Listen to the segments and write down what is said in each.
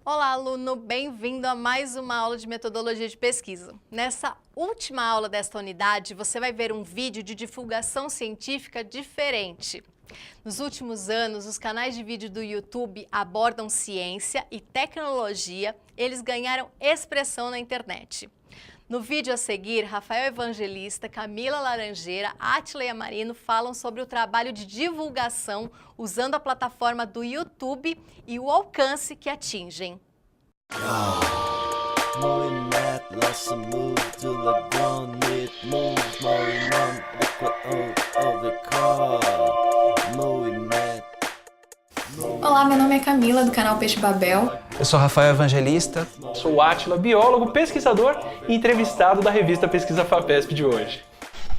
Olá, aluno! Bem-vindo a mais uma aula de metodologia de pesquisa. Nessa última aula desta unidade, você vai ver um vídeo de divulgação científica diferente. Nos últimos anos, os canais de vídeo do YouTube abordam ciência e tecnologia, eles ganharam expressão na internet. No vídeo a seguir, Rafael Evangelista, Camila Laranjeira, Átila Yamarino falam sobre o trabalho de divulgação usando a plataforma do YouTube e o alcance que atingem. Olá, meu nome é Camila, do canal Peixe Babel. Eu sou Rafael Evangelista. Sou o Átila, biólogo, pesquisador e entrevistado da revista Pesquisa FAPESP de hoje.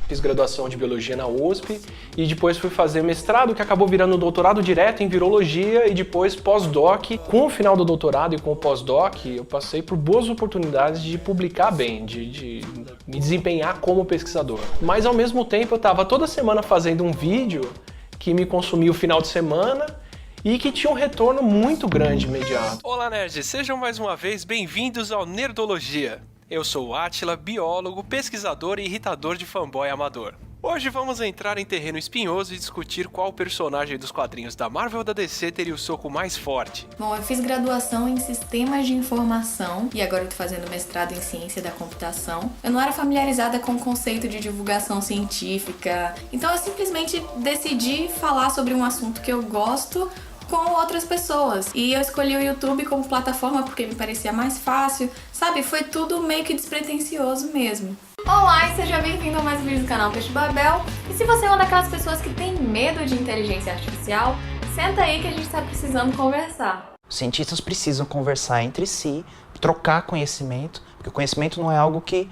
Fiz graduação de Biologia na USP e depois fui fazer mestrado, que acabou virando doutorado direto em Virologia e depois pós-doc. Com o final do doutorado e com o pós-doc, eu passei por boas oportunidades de publicar bem, de me desempenhar como pesquisador. Mas ao mesmo tempo eu estava toda semana fazendo um vídeo que me consumia o final de semana e que tinha um retorno muito grande imediato. Olá, nerds! Sejam mais uma vez bem-vindos ao Nerdologia. Eu sou o Átila, biólogo, pesquisador e irritador de fanboy amador. Hoje vamos entrar em terreno espinhoso e discutir qual personagem dos quadrinhos da Marvel ou da DC teria o soco mais forte. Bom, eu fiz graduação em Sistemas de Informação e agora eu tô fazendo mestrado em Ciência da Computação. Eu não era familiarizada com o conceito de divulgação científica, então eu simplesmente decidi falar sobre um assunto que eu gosto com outras pessoas. E eu escolhi o YouTube como plataforma porque me parecia mais fácil, sabe? Foi tudo meio que despretensioso mesmo. Olá e seja bem-vindo a mais um vídeo do canal Peixe Babel. E se você é uma daquelas pessoas que tem medo de inteligência artificial, senta aí que a gente tá precisando conversar. Os cientistas precisam conversar entre si, trocar conhecimento, porque o conhecimento não é algo que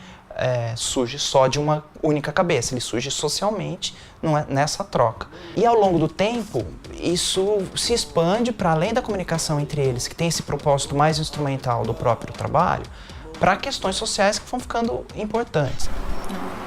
surge só de uma única cabeça, ele surge socialmente nessa troca. E ao longo do tempo, isso se expande para além da comunicação entre eles, que tem esse propósito mais instrumental do próprio trabalho, para questões sociais que vão ficando importantes.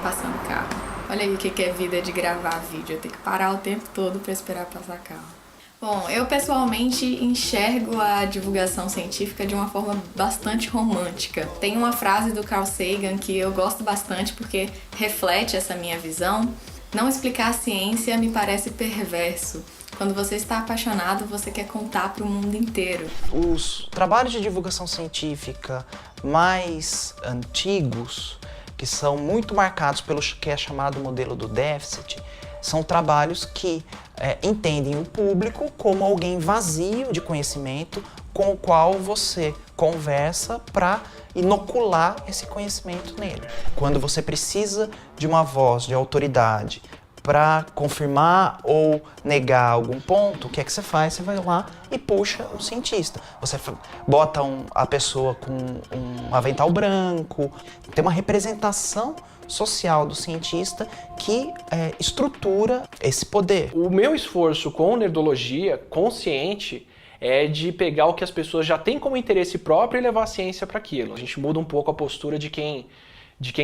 Passando carro. Olha aí o que é vida de gravar vídeo, eu tenho que parar o tempo todo para esperar passar carro. Bom, eu pessoalmente enxergo a divulgação científica de uma forma bastante romântica. Tem uma frase do Carl Sagan que eu gosto bastante porque reflete essa minha visão. Não explicar a ciência me parece perverso. Quando você está apaixonado, você quer contar para o mundo inteiro. Os trabalhos de divulgação científica mais antigos, que são muito marcados pelo que é chamado modelo do déficit, são trabalhos que entendem o público como alguém vazio de conhecimento com o qual você conversa para inocular esse conhecimento nele. Quando você precisa de uma voz de autoridade para confirmar ou negar algum ponto, o que é que você faz? Você vai lá e puxa um cientista. Você bota a pessoa com um avental branco, tem uma representação social do cientista que estrutura esse poder. O meu esforço com nerdologia consciente é de pegar o que as pessoas já têm como interesse próprio e levar a ciência para aquilo. A gente muda um pouco a postura de quem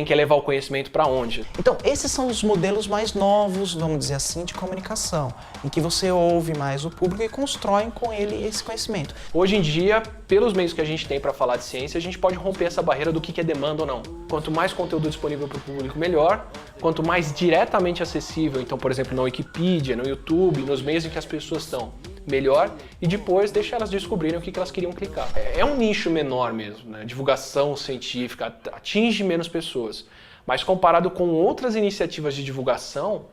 quer levar o conhecimento para onde. Então, esses são os modelos mais novos, vamos dizer assim, de comunicação, em que você ouve mais o público e constrói com ele esse conhecimento. Hoje em dia, pelos meios que a gente tem para falar de ciência, a gente pode romper essa barreira do que é demanda ou não. Quanto mais conteúdo disponível para o público, melhor. Quanto mais diretamente acessível, então, por exemplo, na Wikipedia, no YouTube, nos meios em que as pessoas estão, melhor. E depois deixa elas descobrirem o que elas queriam clicar. É um nicho menor mesmo, né? Divulgação científica atinge menos pessoas. Mas comparado com outras iniciativas de divulgação,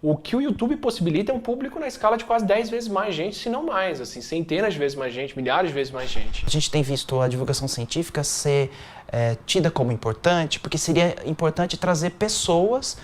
o que o YouTube possibilita é um público na escala de quase 10 vezes mais gente, se não mais, assim, centenas de vezes mais gente, milhares de vezes mais gente. A gente tem visto a divulgação científica ser tida como importante, porque seria importante trazer pessoas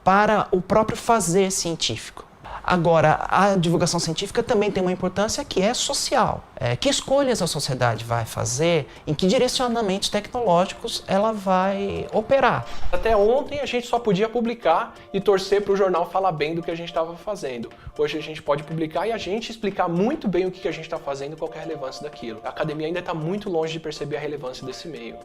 para o próprio fazer científico. Agora, a divulgação científica também tem uma importância que é social. Que escolhas a sociedade vai fazer, em que direcionamentos tecnológicos ela vai operar. Até ontem a gente só podia publicar e torcer para o jornal falar bem do que a gente estava fazendo. Hoje a gente pode publicar e a gente explicar muito bem o que a gente está fazendo e qual é a relevância daquilo. A academia ainda está muito longe de perceber a relevância desse meio.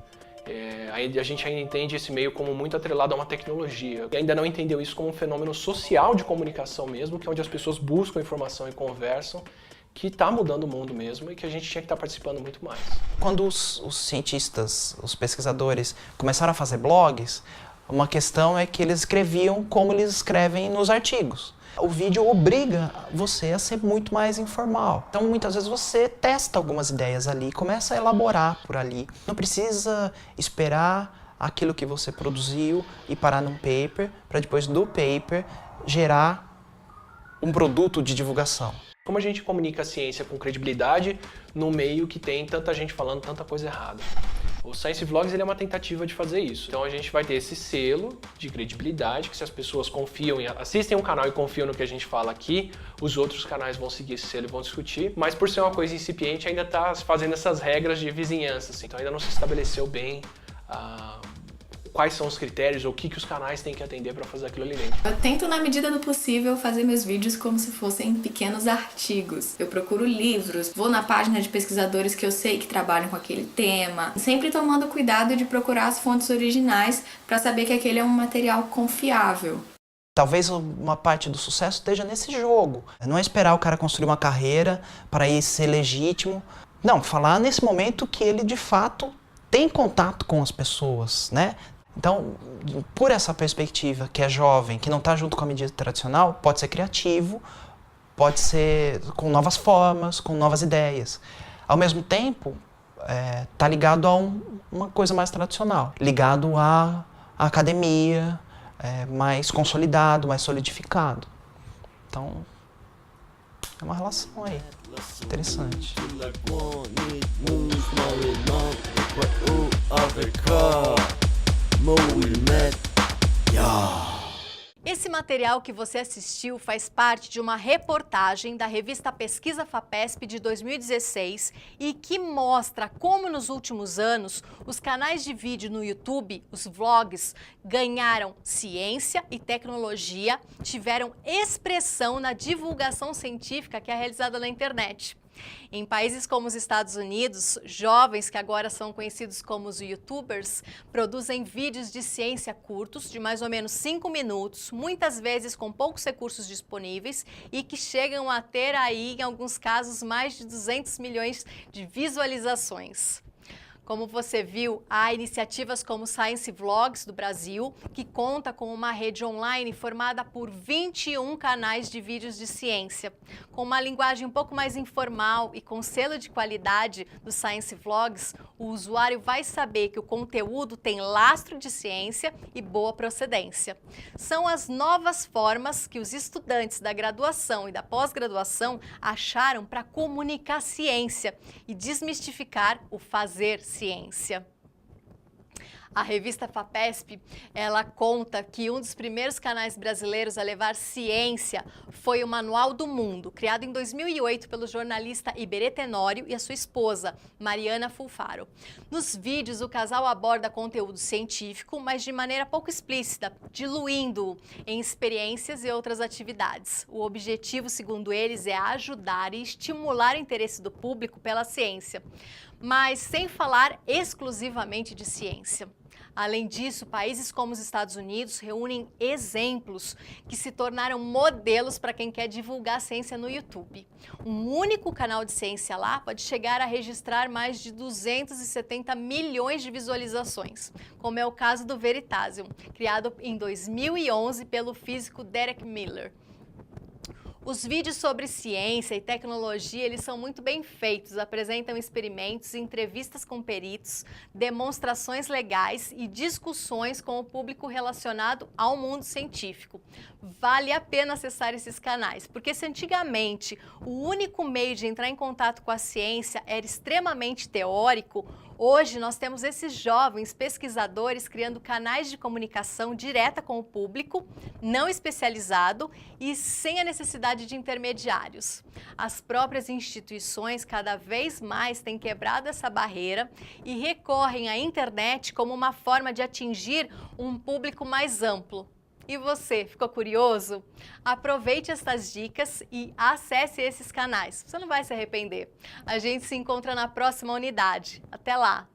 A gente ainda entende esse meio como muito atrelado a uma tecnologia. E ainda não entendeu isso como um fenômeno social de comunicação mesmo, que é onde as pessoas buscam informação e conversam, que está mudando o mundo mesmo e que a gente tinha que estar participando muito mais. Quando os cientistas, os pesquisadores começaram a fazer blogs, uma questão é que eles escreviam como eles escrevem nos artigos. O vídeo obriga você a ser muito mais informal. Então, muitas vezes você testa algumas ideias ali, começa a elaborar por ali. Não precisa esperar aquilo que você produziu e parar num paper, para depois do paper gerar um produto de divulgação. Como a gente comunica a ciência com credibilidade no meio que tem tanta gente falando tanta coisa errada? O Science Vlogs ele é uma tentativa de fazer isso. Então a gente vai ter esse selo de credibilidade, que se as pessoas confiam, assistem um canal e confiam no que a gente fala aqui, os outros canais vão seguir esse selo e vão discutir. Mas por ser uma coisa incipiente, ainda está fazendo essas regras de vizinhança. Assim. Então ainda não se estabeleceu bem quais são os critérios ou o que os canais têm que atender para fazer aquilo ali dentro. Eu tento, na medida do possível, fazer meus vídeos como se fossem pequenos artigos. Eu procuro livros, vou na página de pesquisadores que eu sei que trabalham com aquele tema, sempre tomando cuidado de procurar as fontes originais para saber que aquele é um material confiável. Talvez uma parte do sucesso esteja nesse jogo. Não é esperar o cara construir uma carreira para ir ser legítimo. Não, falar nesse momento que ele, de fato, tem contato com as pessoas, né? Então, por essa perspectiva que é jovem, que não está junto com a mídia tradicional, pode ser criativo, pode ser com novas formas, com novas ideias. Ao mesmo tempo, está ligado a uma coisa mais tradicional, ligado à academia, mais consolidado, mais solidificado. Então, é uma relação aí interessante. Esse material que você assistiu faz parte de uma reportagem da revista Pesquisa FAPESP de 2016 e que mostra como nos últimos anos os canais de vídeo no YouTube, os vlogs, ganharam ciência e tecnologia, tiveram expressão na divulgação científica que é realizada na internet. Em países como os Estados Unidos, jovens que agora são conhecidos como os YouTubers, produzem vídeos de ciência curtos, de mais ou menos 5 minutos, muitas vezes com poucos recursos disponíveis e que chegam a ter aí, em alguns casos, mais de 200 milhões de visualizações. Como você viu, há iniciativas como Science Vlogs do Brasil, que conta com uma rede online formada por 21 canais de vídeos de ciência. Com uma linguagem um pouco mais informal e com selo de qualidade do Science Vlogs, o usuário vai saber que o conteúdo tem lastro de ciência e boa procedência. São as novas formas que os estudantes da graduação e da pós-graduação acharam para comunicar ciência e desmistificar o fazer ciência. A revista FAPESP, ela conta que um dos primeiros canais brasileiros a levar ciência foi o Manual do Mundo, criado em 2008 pelo jornalista Iberê Tenório e a sua esposa, Mariana Fulfaro. Nos vídeos, o casal aborda conteúdo científico, mas de maneira pouco explícita, diluindo-o em experiências e outras atividades. O objetivo, segundo eles, é ajudar e estimular o interesse do público pela ciência, mas sem falar exclusivamente de ciência. Além disso, países como os Estados Unidos reúnem exemplos que se tornaram modelos para quem quer divulgar a ciência no YouTube. Um único canal de ciência lá pode chegar a registrar mais de 270 milhões de visualizações, como é o caso do Veritasium, criado em 2011 pelo físico Derek Miller. Os vídeos sobre ciência e tecnologia, eles são muito bem feitos, apresentam experimentos, entrevistas com peritos, demonstrações legais e discussões com o público relacionado ao mundo científico. Vale a pena acessar esses canais, porque se antigamente o único meio de entrar em contato com a ciência era extremamente teórico, hoje nós temos esses jovens pesquisadores criando canais de comunicação direta com o público, não especializado e sem a necessidade de intermediários. As próprias instituições cada vez mais têm quebrado essa barreira e recorrem à internet como uma forma de atingir um público mais amplo. E você, ficou curioso? Aproveite essas dicas e acesse esses canais. Você não vai se arrepender. A gente se encontra na próxima unidade. Até lá!